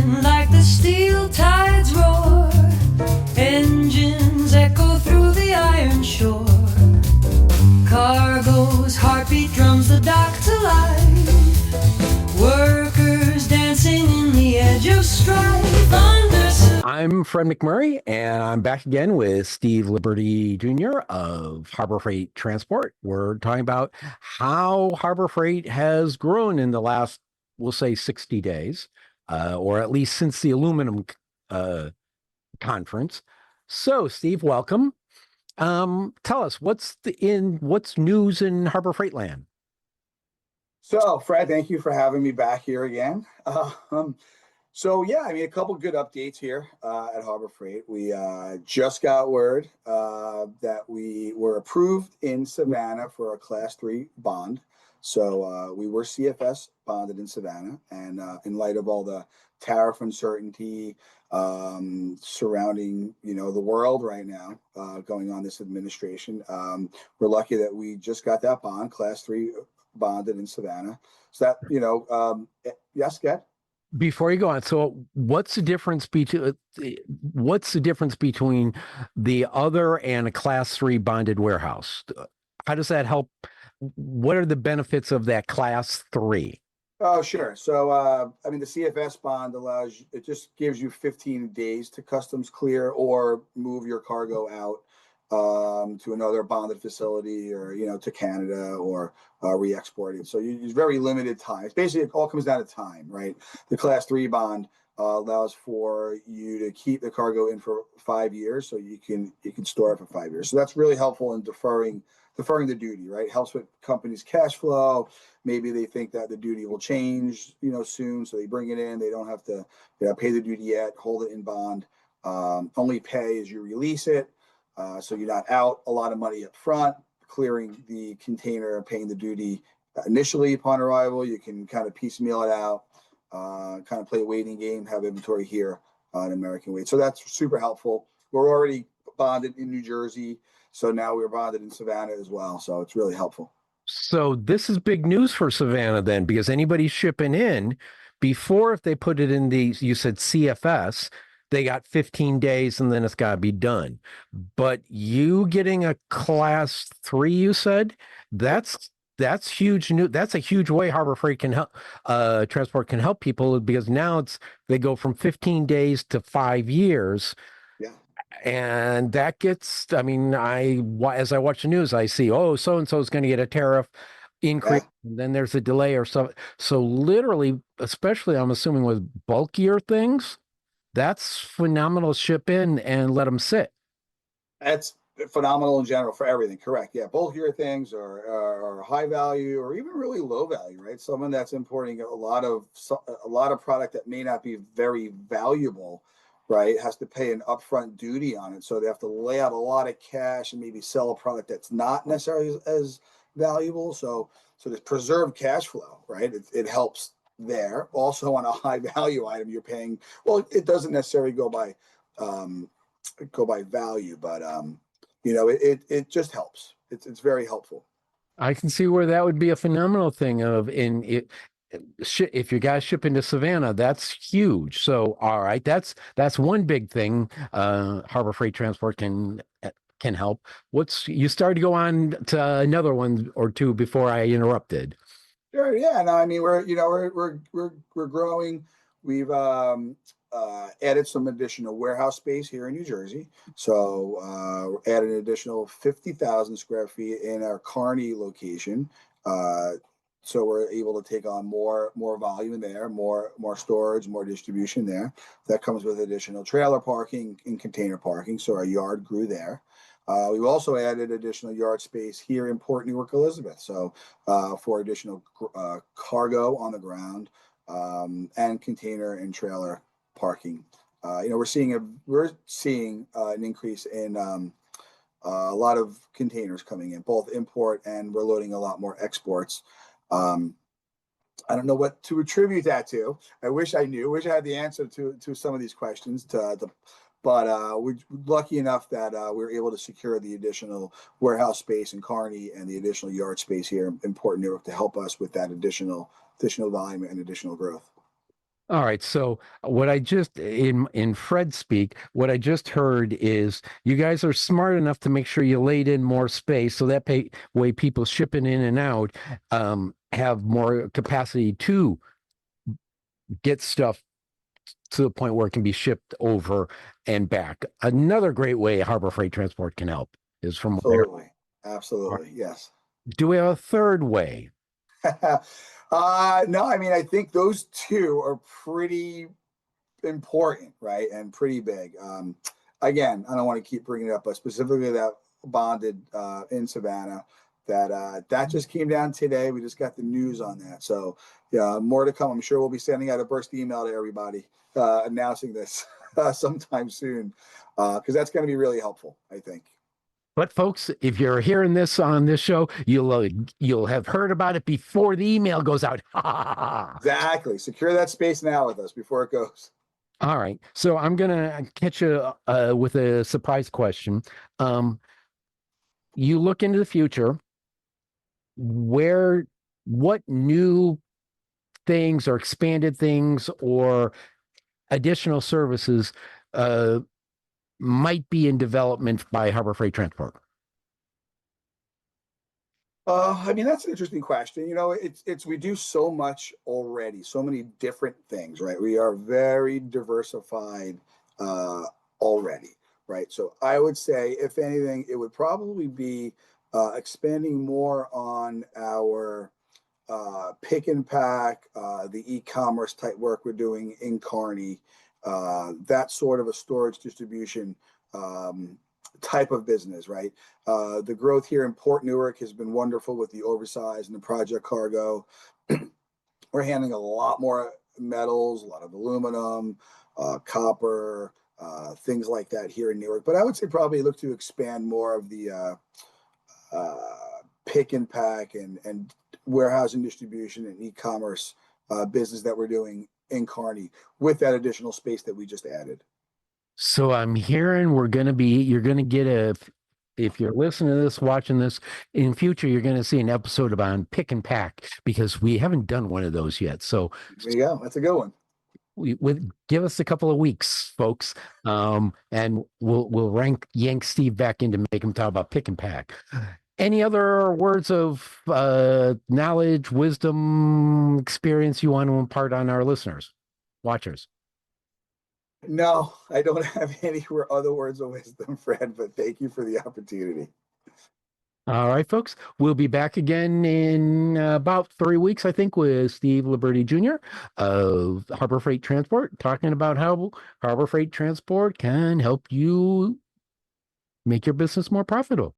And like the steel tides roar, engines echo through the iron shore. Cargo's heartbeat drums the dock to life. Workers dancing in the edge of strife. I'm Fred McMurray, and I'm back again with Steve Liberti Jr. of Harbor Freight Transport. We're talking about how Harbor Freight has grown in the last, we'll say, 60 days, or at least since the aluminum conference. So, Steve, welcome. Tell us what's news in Harbor Freight land. So, Fred, thank you for having me back here again. So yeah, I mean, a couple good updates here at Harbor Freight. We just got word that we were approved in Savannah for a Class 3 bond. So we were CFS bonded in Savannah, and in light of all the tariff uncertainty surrounding, the world right now, going on this administration, we're lucky that we just got that bond, Class 3 bonded in Savannah. So that, yes, Ged? Before you go on, so what's the difference between the other and a Class 3 bonded warehouse? How does that help? What are the benefits of that Class 3? Oh, sure. So, I mean, the CFS bond it just gives you 15 days to customs clear or move your cargo out to another bonded facility, or to Canada, or re-export it. So it's very limited time. It's basically, it all comes down to time, right? The Class 3 bond allows for you to keep the cargo in for 5 years, so you can store it for 5 years. So that's really helpful in deferring the duty, right? Helps with companies' cash flow. Maybe they think that the duty will change, soon, so they bring it in. They don't have to pay the duty yet, hold it in bond. Only pay as you release it. So you're not out a lot of money up front, clearing the container, paying the duty initially upon arrival. You can kind of piecemeal it out, kind of play a waiting game, have inventory here on American weight. So that's super helpful. We're already bonded in New Jersey, so now we're bonded in Savannah as well. So it's really helpful. So this is big news for Savannah then, because anybody shipping in before, if they put it in you said CFS, they got 15 days and then it's got to be done. But you getting a Class 3, you said, that's huge news. That's a huge way Harbor Freight can help, transport can help people, because now they go from 15 days to 5 years. Yeah. And that gets, I mean, as I watch the news, I see, oh, so-and-so is going to get a tariff increase, and then there's a delay or something. So literally, especially I'm assuming with bulkier things, that's phenomenal. Ship in and let them sit. That's phenomenal in general for everything. Correct. Yeah. Bulkier things are high value, or even really low value, right? Someone that's importing a lot of product that may not be very valuable, right, has to pay an upfront duty on it. So they have to lay out a lot of cash and maybe sell a product that's not necessarily as valuable. So there's preserved cash flow, right? It helps there. Also, on a high value item, you're paying, well, it doesn't necessarily go by value, but it just helps. It's very helpful. I can see where that would be a phenomenal thing if you guys ship into Savannah, that's huge. So, all right, that's one big thing. Harbor Freight Transport can help. You started to go on to another one or two before I interrupted. Sure. Yeah. No, I mean, we're growing. We've added some additional warehouse space here in New Jersey. So we're adding an additional 50,000 square feet in our Kearney location. So we're able to take on more volume there, more storage, more distribution there. That comes with additional trailer parking and container parking. So our yard grew there. We've also added additional yard space here in Port Newark, Elizabeth. So for additional cargo on the ground, and container and trailer parking. We're seeing an increase in a lot of containers coming in, both import, and we're loading a lot more exports. I don't know what to attribute that to. I wish I knew. Wish I had the answer to some of these questions. But we're lucky enough that we were able to secure the additional warehouse space in Kearney and the additional yard space here in Port Newark to help us with that additional volume and additional growth. All right. So what I just in Fred speak, what I just heard is you guys are smart enough to make sure you laid in more space so that way people shipping in and out have more capacity to get stuff to the point where it can be shipped over and back. Another great way Harbor Freight Transport can help is from there. Absolutely. Absolutely. Yes. Do we have a third way? No, I mean, I think those two are pretty important, right? And pretty big. Again, I don't want to keep bringing it up, but specifically that bonded in Savannah, that just came down today. We just got the news on that. So yeah, more to come. I'm sure we'll be sending out a burst email to everybody announcing this sometime soon, because that's going to be really helpful, I think. But folks, if you're hearing this on this show, you'll have heard about it before the email goes out. Exactly. Secure that space now with us before it goes. All right. So I'm gonna catch you with a surprise question. You look into the future, what new things or expanded things or additional services might be in development by Harbor Freight Transport? I mean, that's an interesting question. You know, it's we do so much already, so many different things, right? We are very diversified already, right? So I would say, if anything, it would probably be expanding more on our pick and pack, the e-commerce type work we're doing in Kearney, that sort of a storage distribution type of business, right? The growth here in Port Newark has been wonderful with the oversized and the project cargo. We're handling a lot more metals, a lot of aluminum, copper, things like that here in Newark. But I would say probably look to expand more of the pick and pack and warehousing distribution and e-commerce business that we're doing in Kearney with that additional space that we just added. So I'm hearing you're going to get if you're listening to this, watching this in future, you're going to see an episode about pick and pack because we haven't done one of those yet. So There you go. That's a good one. Give us a couple of weeks, folks, and we'll yank Steve back in to make him talk about pick and pack. Any other words of knowledge, wisdom, experience you want to impart on our listeners, watchers? No, I don't have any other words of wisdom, Fred, but thank you for the opportunity. All right, folks. We'll be back again in about 3 weeks, I think, with Steve Liberti Jr. of Harbor Freight Transport, talking about how Harbor Freight Transport can help you make your business more profitable.